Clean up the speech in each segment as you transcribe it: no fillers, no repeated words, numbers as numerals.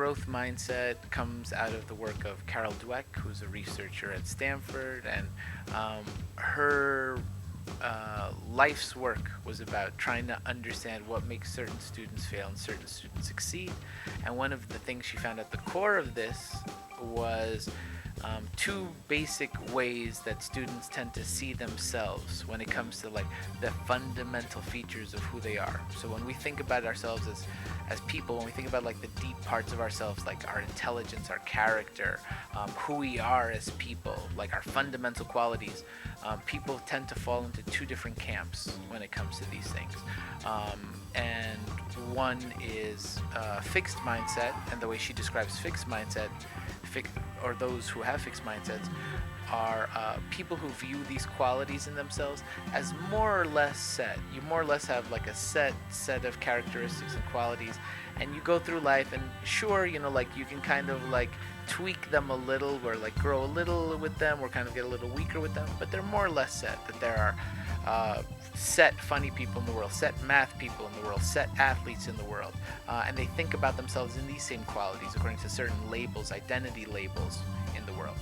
growth mindset comes out of the work of Carol Dweck, who's a researcher at Stanford, and her life's work was about trying to understand what makes certain students fail and certain students succeed. And one of the things she found at the core of this was two basic ways that students tend to see themselves when it comes to like the fundamental features of who they are. So when we think about ourselves as people, when we think about like the deep parts of ourselves, like our intelligence, our character, who we are as people, like our fundamental qualities, people tend to fall into two different camps when it comes to these things. And one is fixed mindset, and the way she describes fixed mindset, or those who have fixed mindsets, are people who view these qualities in themselves as more or less set. You more or less have like a set of characteristics and qualities, and you go through life, and sure, like you can kind of like tweak them a little, or like grow a little with them, or kind of get a little weaker with them, but they're more or less set. That there are set funny people in the world, set math people in the world, set athletes in the world, and they think about themselves in these same qualities according to certain labels, identity labels in the world.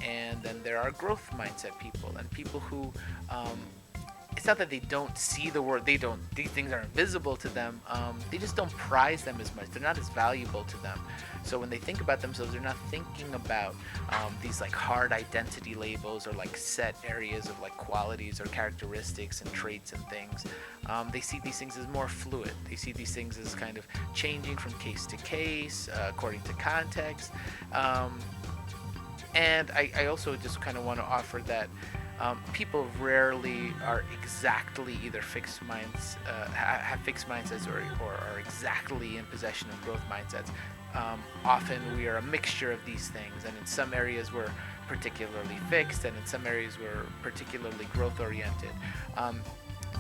And then there are growth mindset people, and people who it's not that they don't see the world, these things are invisible to them, they just don't prize them as much, they're not as valuable to them. So when they think about themselves, they're not thinking about these like hard identity labels, or like set areas of like qualities or characteristics and traits and things. They see these things as more fluid. They see these things as kind of changing from case to case, according to context. And I also just kind of want to offer that people rarely are exactly either fixed minds, have fixed mindsets, or are exactly in possession of growth mindsets. Often we are a mixture of these things, and in some areas we're particularly fixed, and in some areas we're particularly growth oriented.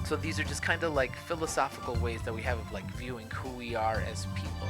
So these are just kind of like philosophical ways that we have of like viewing who we are as people.